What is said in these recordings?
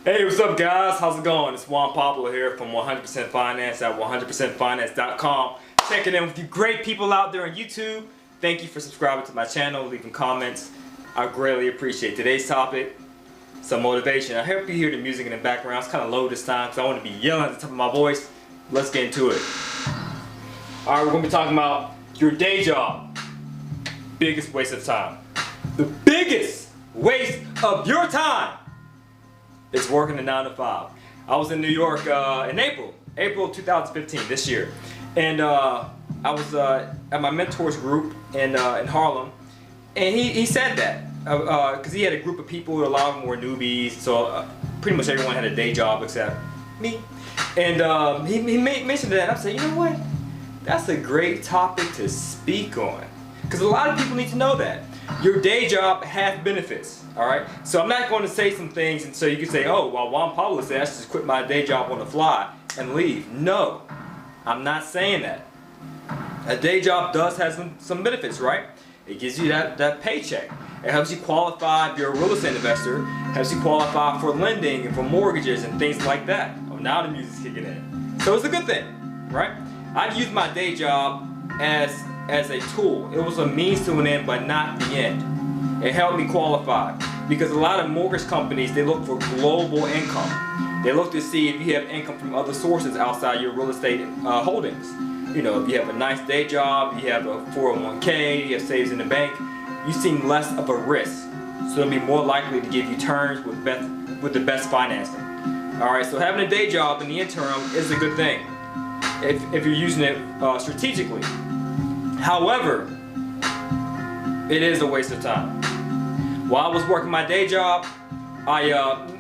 Hey, what's up guys? How's it going? It's Juan Pablo here from 100% Finance at 100%finance.com. Checking in with you great people out there on YouTube. Thank you for subscribing to my channel, leaving comments. I greatly appreciate today's topic. Some motivation. I hope you hear the music in the background. It's kind of low this time because I want to be yelling at the top of my voice. Let's get into it. Alright, we're going to be talking about your day job. Biggest waste of time. The biggest waste of your time is working a 9 to 5. I was in New York in April 2015, this year. And I was at my mentor's group in Harlem. And he said that. Because he had a group of people, a lot of them were newbies. So pretty much everyone had a day job except me. And he mentioned that. And I said, you know what? That's a great topic to speak on. Because a lot of people need to know that. Your day job has benefits, alright? So I'm not going to say some things and so you can say, oh, well, Juan Pablo said I should just quit my day job on the fly and leave. No, I'm not saying that. A day job does have some benefits, right? It gives you that paycheck. It helps you qualify if you're a real estate investor. It helps you qualify for lending and for mortgages and things like that. Oh, now the music's kicking in. So it's a good thing, right? I've used my day job as a tool. It was a means to an end, but not the end. It helped me qualify because a lot of mortgage companies, they look for global income. They look to see if you have income from other sources outside your real estate holdings. You know, if you have a nice day job, you have a 401k, you have savings in the bank, you seem less of a risk. So they'll be more likely to give you terms with the best financing. Alright, so having a day job in the interim is a good thing if you're using it strategically. However, it is a waste of time. While I was working my day job,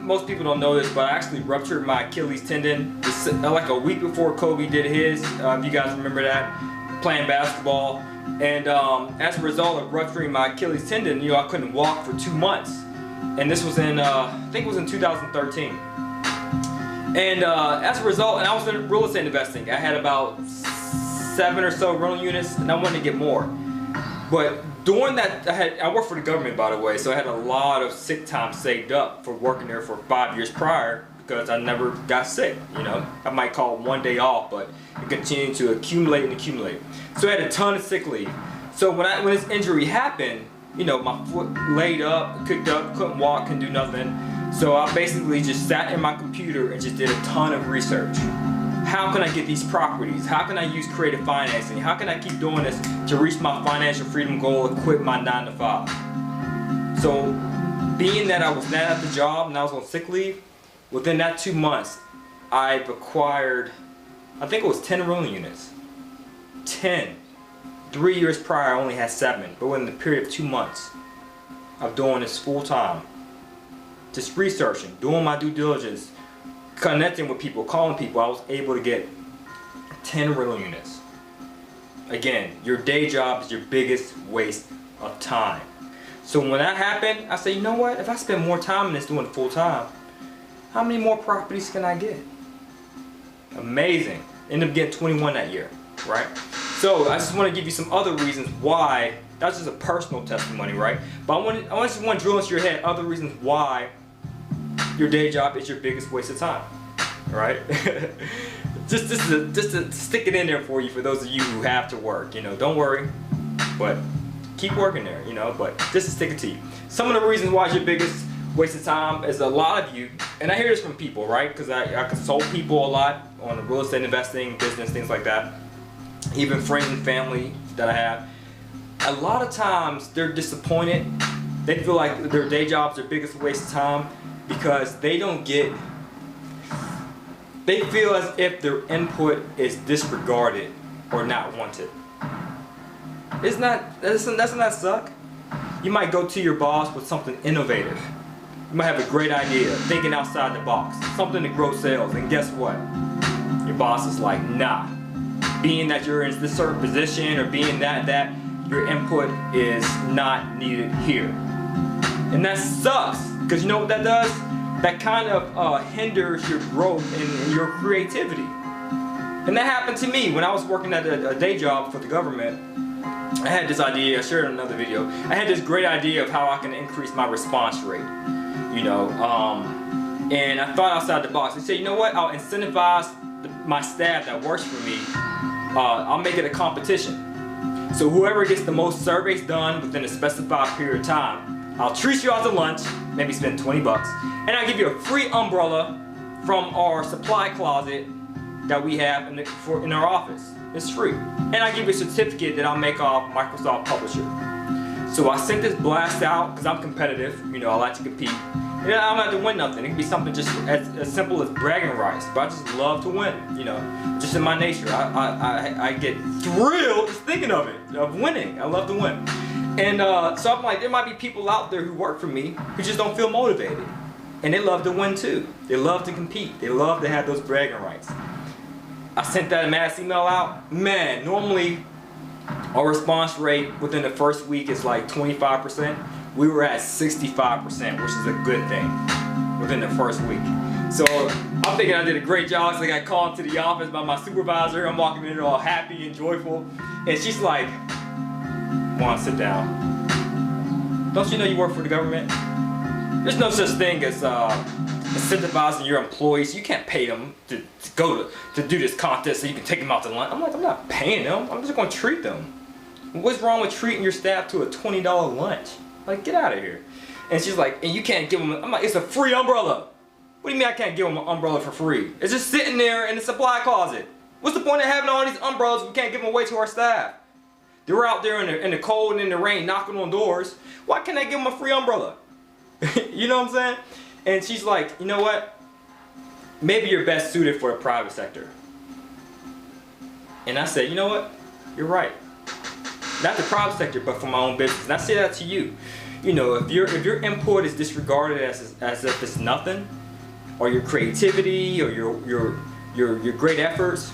most people don't know this, but I actually ruptured my Achilles tendon like a week before Kobe did his, if you guys remember that, playing basketball. And as a result of rupturing my Achilles tendon, you know, I couldn't walk for 2 months. And this was in, I think it was in 2013. And as a result, and I was in real estate investing. I had about 7 or so rental units, and I wanted to get more. But during that, I worked for the government, by the way, so I had a lot of sick time saved up for working there for 5 years prior because I never got sick. You know, I might call one day off, but it continued to accumulate and accumulate. So I had a ton of sick leave. So when this injury happened, you know, my foot laid up, kicked up, couldn't walk, couldn't do nothing. So I basically just sat in my computer and just did a ton of research. How can I get these properties? How can I use creative financing? How can I keep doing this to reach my financial freedom goal and quit my 9 to 5? So being that I was not at the job and I was on sick leave, within that 2 months, I've acquired, I think it was 10 rental units. 10. 3 years prior, I only had 7. But within the period of 2 months of doing this full time, just researching, doing my due diligence, connecting with people, calling people, I was able to get 10 rental units. Again, your day job is your biggest waste of time. So when that happened, I said, you know what? If I spend more time in this doing it full time, how many more properties can I get? Amazing. Ended up getting 21 that year, right? So I just want to give you some other reasons why. That's just a personal testimony, right? But I just want to drill into your head other reasons why your day job is your biggest waste of time, right? just to stick it in there for you, for those of you who have to work, you know, don't worry, but keep working there, you know, but just to stick it to you. Some of the reasons why it's your biggest waste of time is a lot of you, and I hear this from people, right? Because I consult people a lot on the real estate investing, business, things like that. Even friends and family that I have. A lot of times they're disappointed. They feel like their day job's their biggest waste of time because they feel as if their input is disregarded or not wanted. Doesn't that suck? You might go to your boss with something innovative. You might have a great idea, thinking outside the box, something to grow sales, and guess what? Your boss is like, nah. Being that you're in this certain position or being that your input is not needed here. And that sucks, because you know what that does? That kind of hinders your growth and your creativity. And that happened to me when I was working at a day job for the government. I had this idea, I shared in another video. I had this great idea of how I can increase my response rate. You know, And I thought outside the box. I said, you know what? I'll incentivize my staff that works for me. I'll make it a competition. So whoever gets the most surveys done within a specified period of time, I'll treat you out to lunch, maybe spend 20 bucks, and I'll give you a free umbrella from our supply closet that we have in our office. It's free. And I give you a certificate that I'll make off Microsoft Publisher. So I sent this blast out because I'm competitive. You know, I like to compete. And I don't have to win nothing. It can be something just as simple as bragging rights. But I just love to win. You know, just in my nature. I get thrilled just thinking of it, of winning. I love to win. And so I'm like, there might be people out there who work for me who just don't feel motivated. And they love to win too. They love to compete. They love to have those bragging rights. I sent that mass email out. Man, normally our response rate within the first week is like 25%. We were at 65%, which is a good thing within the first week. So I'm thinking I did a great job. So I got called to the office by my supervisor. I'm walking in there all happy and joyful. And she's like, Juan, sit down. Don't you know you work for the government? There's no such thing as incentivizing your employees. You can't pay them to do this contest so you can take them out to lunch. I'm like, I'm not paying them. I'm just going to treat them. What's wrong with treating your staff to a $20 lunch? Like, get out of here. And she's like, and you can't give them, I'm like, it's a free umbrella. What do you mean I can't give them an umbrella for free? It's just sitting there in the supply closet. What's the point of having all these umbrellas if we can't give them away to our staff? They're out there in the cold and in the rain knocking on doors. Why can't I give them a free umbrella? You know what I'm saying? And she's like, you know what? Maybe you're best suited for the private sector. And I said, you know what? You're right. Not the private sector, but for my own business. And I say that to you. You know, if your input is disregarded as if it's nothing, or your creativity, or your great efforts,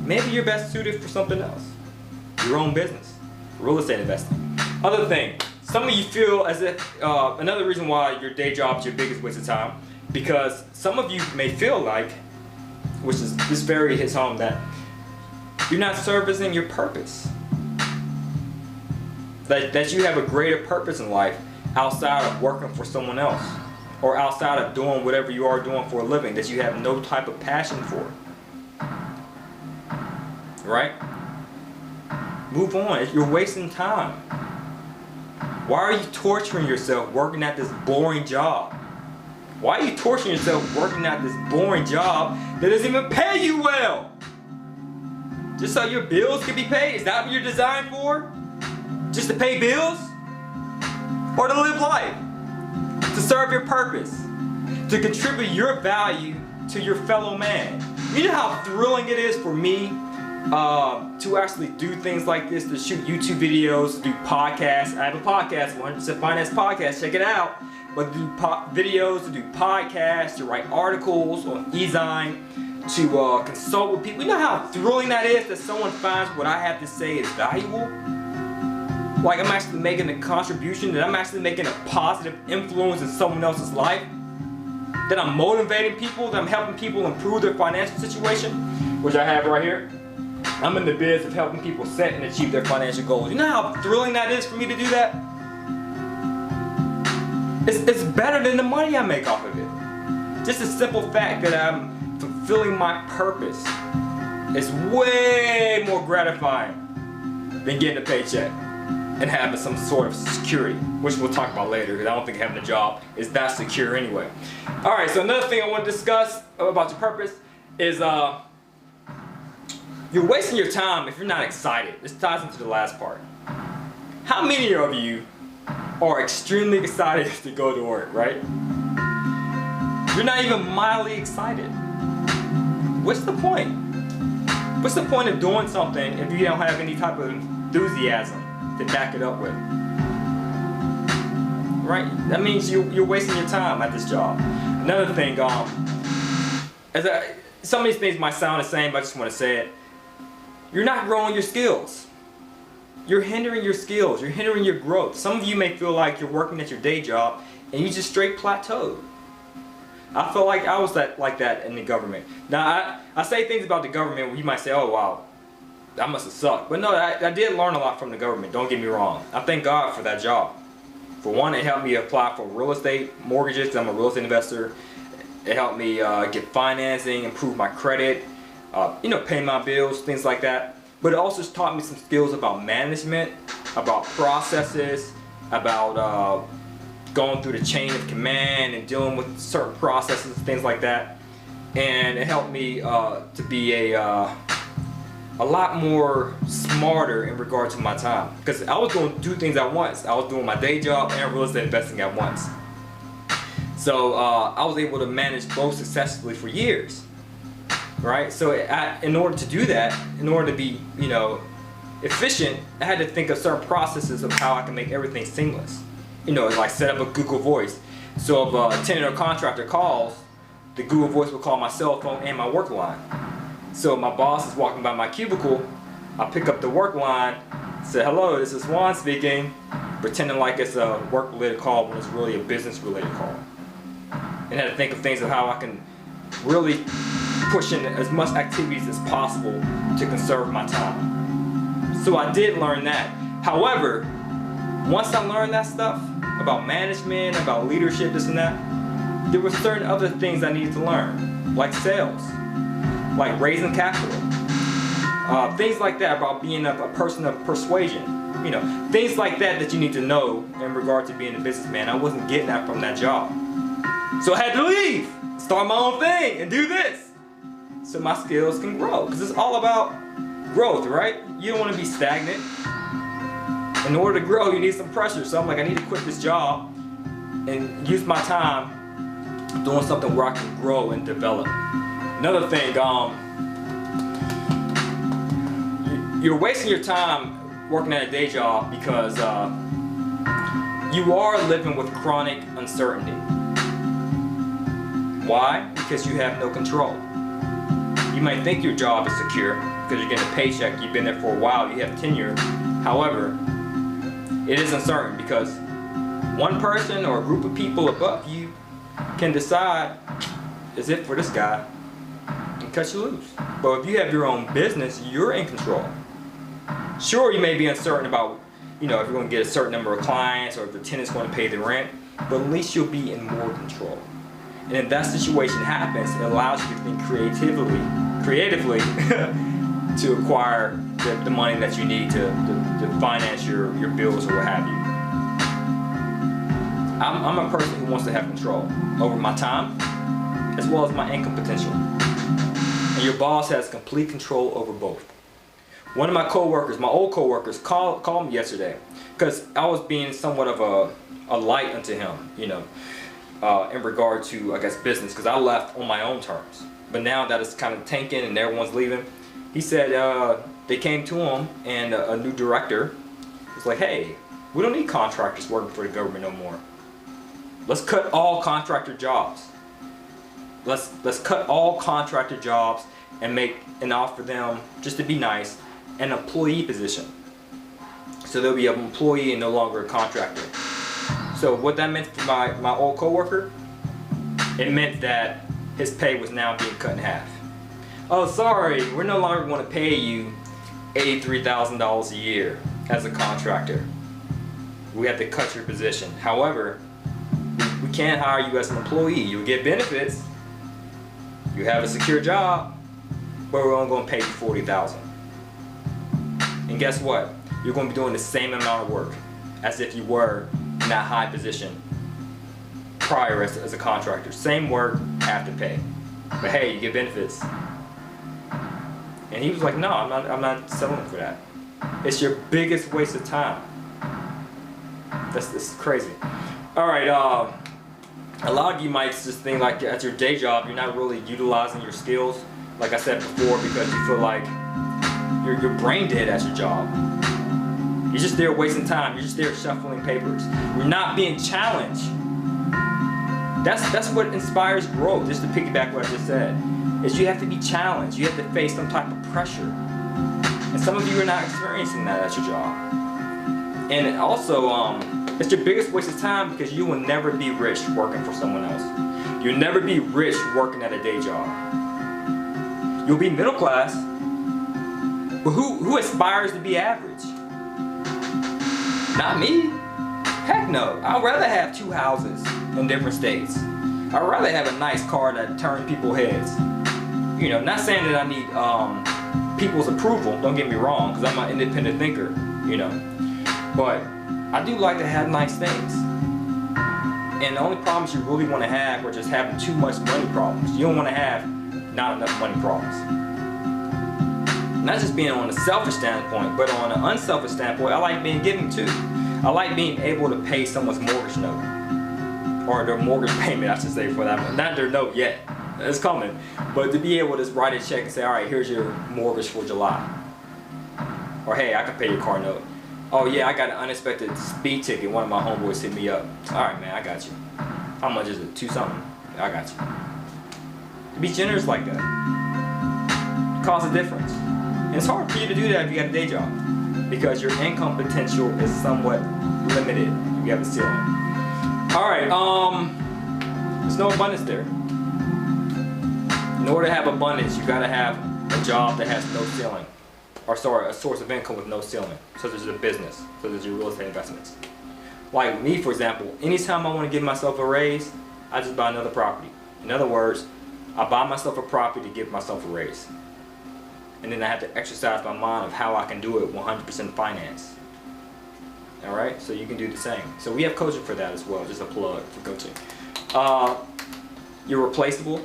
maybe you're best suited for something else. Your own business, real estate investing. Other thing, some of you feel as if another reason why your day job is your biggest waste of time, because some of you may feel like, which is this very hits home, that you're not servicing your purpose. That you have a greater purpose in life outside of working for someone else, or outside of doing whatever you are doing for a living, that you have no type of passion for. Right? Move on. You're wasting time. Why are you torturing yourself working at this boring job? Why are you torturing yourself working at this boring job that doesn't even pay you well? Just so your bills can be paid? Is that what you're designed for? Just to pay bills? Or to live life? To serve your purpose? To contribute your value to your fellow man? You know how thrilling it is for me to actually do things like this, to shoot YouTube videos, to do podcasts. I have a podcast, 100% Finance Podcast, check it out. But to do videos, to do podcasts, to write articles on eZine, to consult with people. You know how thrilling that is that someone finds what I have to say is valuable? Like I'm actually making a contribution, that I'm actually making a positive influence in someone else's life, that I'm motivating people, that I'm helping people improve their financial situation, which I have right here. I'm in the biz of helping people set and achieve their financial goals. You know how thrilling that is for me to do that? It's better than the money I make off of it. Just the simple fact that I'm fulfilling my purpose is way more gratifying than getting a paycheck and having some sort of security, which we'll talk about later, because I don't think having a job is that secure anyway. Alright, so another thing I want to discuss about your purpose is you're wasting your time if you're not excited. This ties into the last part. How many of you are extremely excited to go to work, right? You're not even mildly excited. What's the point? What's the point of doing something if you don't have any type of enthusiasm to back it up with? Right? That means you're wasting your time at this job. Another thing, some of these things might sound the same, but I just want to say it. You're not growing your skills. You're hindering your skills. You're hindering your growth. Some of you may feel like you're working at your day job and you just straight plateaued. I feel like I was like that in the government. Now, I say things about the government where you might say, oh, wow, that must have sucked. But no, I did learn a lot from the government. Don't get me wrong. I thank God for that job. For one, it helped me apply for real estate mortgages, 'cause I'm a real estate investor. It helped me get financing, improve my credit, you know, pay my bills, things like that. But it also taught me some skills about management, about processes, about going through the chain of command and dealing with certain processes, things like that. And it helped me to be a lot more smarter in regard to my time, because I was doing two things at once. I was doing my day job and real estate investing at once. So I was able to manage both successfully for years, right? So in order to do that, in order to be, you know, efficient, I had to think of certain processes of how I can make everything seamless. You know, like set up a Google Voice. So if a tenant or contractor calls, the Google Voice will call my cell phone and my work line. So if my boss is walking by my cubicle, I pick up the work line, say, hello, this is Juan speaking, pretending like it's a work-related call when it's really a business-related call. And I had to think of things of how I can really push in as much activities as possible to conserve my time. So I did learn that. However, once I learned that stuff about management, about leadership, this and that, there were certain other things I needed to learn, like sales, like raising capital, things like that, about being a person of persuasion, you know, things like that that you need to know in regard to being a businessman. I wasn't getting that from that job. So I had to leave, start my own thing, and do this, so my skills can grow, because it's all about growth, right? You don't want to be stagnant. In order to grow, you need some pressure. So I'm like, I need to quit this job and use my time doing something where I can grow and develop. Another thing, you're wasting your time working at a day job because you are living with chronic uncertainty. Why? Because you have no control. You might think your job is secure because you're getting a paycheck, you've been there for a while, you have tenure. However, it is uncertain because one person or a group of people above you can decide, is it for this guy, and cut you loose. But if you have your own business, you're in control. Sure, you may be uncertain about, you know, if you're going to get a certain number of clients or if the tenant's going to pay the rent, but at least you'll be in more control. And if that situation happens, it allows you to think creatively to acquire the money that you need to finance your bills or what have you. I'm a person who wants to have control over my time as well as my income potential. And your boss has complete control over both. One of my coworkers, my old coworkers, called me yesterday because I was being somewhat of a light unto him, you know, in regard to, I guess, business, because I left on my own terms. But now that it's kind of tanking and everyone's leaving, he said they came to him and a new director was like, hey, we don't need contractors working for the government no more. Let's cut all contractor jobs. Let's cut all contractor jobs and offer them, just to be nice, an employee position. So they'll be an employee and no longer a contractor. So what that meant for my old coworker, it meant that his pay was now being cut in half. Oh, sorry, we're no longer going to pay you $83,000 a year as a contractor. We have to cut your position. However, we can't hire you as an employee. You'll get benefits, you have a secure job, but we're only going to pay you $40,000. And guess what? You're going to be doing the same amount of work as if you were in that high position prior as a contractor. Same work, half the pay. But hey, you get benefits. And he was like, no, I'm not settling for that. It's your biggest waste of time. This is crazy. All right, a lot of you might just think like at your day job, you're not really utilizing your skills, like I said before, because you feel like you're brain dead at your job. You're just there wasting time. You're just there shuffling papers. You're not being challenged. That's what inspires growth, just to piggyback what I just said, is you have to be challenged. You have to face some type of pressure. And some of you are not experiencing that at your job. And also, it's your biggest waste of time because you will never be rich working for someone else. You'll never be rich working at a day job. You'll be middle class, but who aspires to be average? Not me. Heck no. I'd rather have 2 houses in different states. I'd rather have a nice car that turns people's heads. You know, not saying that I need people's approval, don't get me wrong, because I'm an independent thinker, you know. But I do like to have nice things. And the only problems you really want to have are just having too much money problems. You don't want to have not enough money problems. Not just being on a selfish standpoint, but on an unselfish standpoint, I like being giving too. I like being able to pay someone's mortgage note. Or their mortgage payment, I should say, for that one. Not their note yet. It's coming. But to be able to just write a check and say, alright, here's your mortgage for July. Or hey, I can pay your car note. Oh yeah, I got an unexpected speed ticket. One of my homeboys hit me up. Alright man, I got you. How much is it? 2 something? I got you. To be generous like that. It causes a difference. And it's hard for you to do that if you got a day job. Because your income potential is somewhat limited. You have a ceiling. Alright, there's no abundance there. In order to have abundance, you gotta have a job that has no ceiling. Or sorry, a source of income with no ceiling. So there's a business. So there's your real estate investments. Like me, for example, anytime I want to give myself a raise, I just buy another property. In other words, I buy myself a property to give myself a raise. And then I have to exercise my mind of how I can do it 100% finance. Alright, so you can do the same. So we have coaching for that as well, just a plug for coaching. You're replaceable.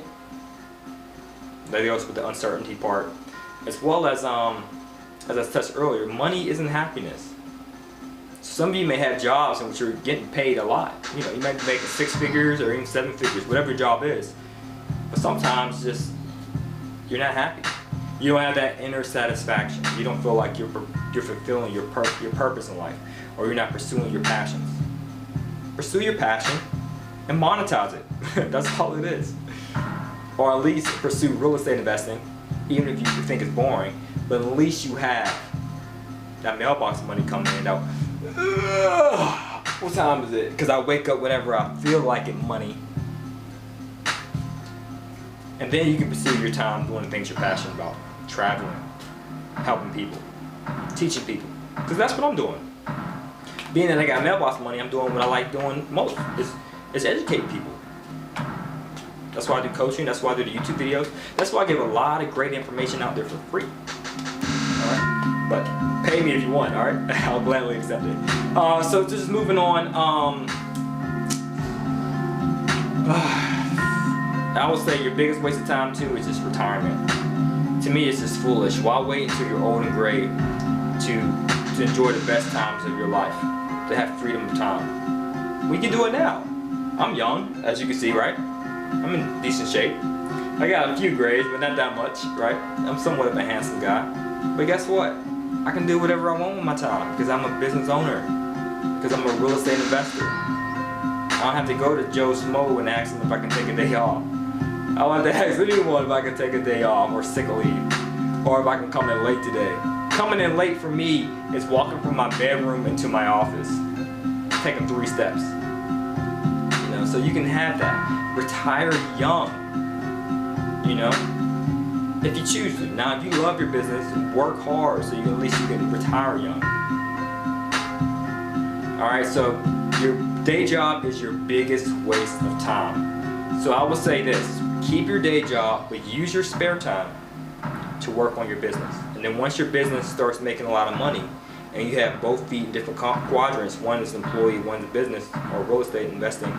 That goes with the uncertainty part. As well as I touched earlier, money isn't happiness. Some of you may have jobs in which you're getting paid a lot. You know, you might be making 6 figures or even 7 figures, whatever your job is. But sometimes just you're not happy. You don't have that inner satisfaction. You don't feel like you're fulfilling your purpose in life, or you're not pursuing your passions. Pursue your passion and monetize it. That's all it is. Or at least pursue real estate investing, even if you think it's boring. But at least you have that mailbox money coming in. Now, what time is it? Because I wake up whenever I feel like it money. And then you can pursue your time doing the things you're passionate about. Traveling, helping people, teaching people. Because that's what I'm doing. Being that I got mailbox money, I'm doing what I like doing most. Is educate people. That's why I do coaching. That's why I do the YouTube videos. That's why I give a lot of great information out there for free. Alright? But pay me if you want, alright? I'll gladly accept it. So just moving on. I would say your biggest waste of time too is just retirement. To me, it's just foolish. Why wait until you're old and gray to enjoy the best times of your life? To have freedom of time. We can do it now. I'm young, as you can see, right? I'm in decent shape. I got a few grays, but not that much, right? I'm somewhat of a handsome guy. But guess what? I can do whatever I want with my time because I'm a business owner. Because I'm a real estate investor. I don't have to go to Joe Smo and ask him if I can take a day off. I want to ask anyone if I can take a day off or sick leave. Or if I can come in late today. Coming in late for me is walking from my bedroom into my office. Taking 3 steps. You know, so you can have that. Retire young. You know? If you choose to. Now if you love your business, work hard so at least you can retire young. Alright, so your day job is your biggest waste of time. So I will say this, keep your day job, but use your spare time to work on your business. And then once your business starts making a lot of money, and you have both feet in different quadrants, one is employee, one is business, or real estate investing,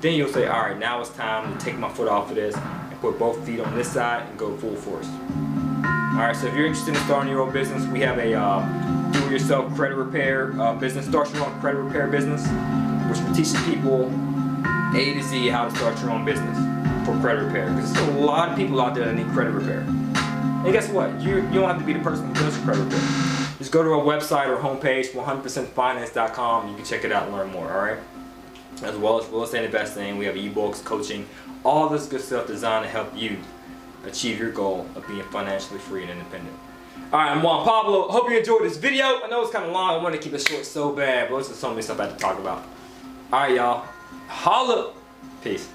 then you'll say, alright, now it's time to take my foot off of this and put both feet on this side and go full force. Alright, so if you're interested in starting your own business, we have a do-it-yourself credit repair business, start your own credit repair business, which will teach people A to Z how to start your own business for credit repair. Because there's a lot of people out there that need credit repair. And guess what? You don't have to be the person who does credit repair. Just go to our website or homepage, 100%finance.com. You can check it out and learn more, alright? As well as real estate investing, we have ebooks, coaching, all this good stuff designed to help you achieve your goal of being financially free and independent. Alright, I'm Juan Pablo. Hope you enjoyed this video. I know it's kind of long. I wanted to keep it short so bad, but there's so many stuff I had to talk about. Alright, y'all. Holla. Peace.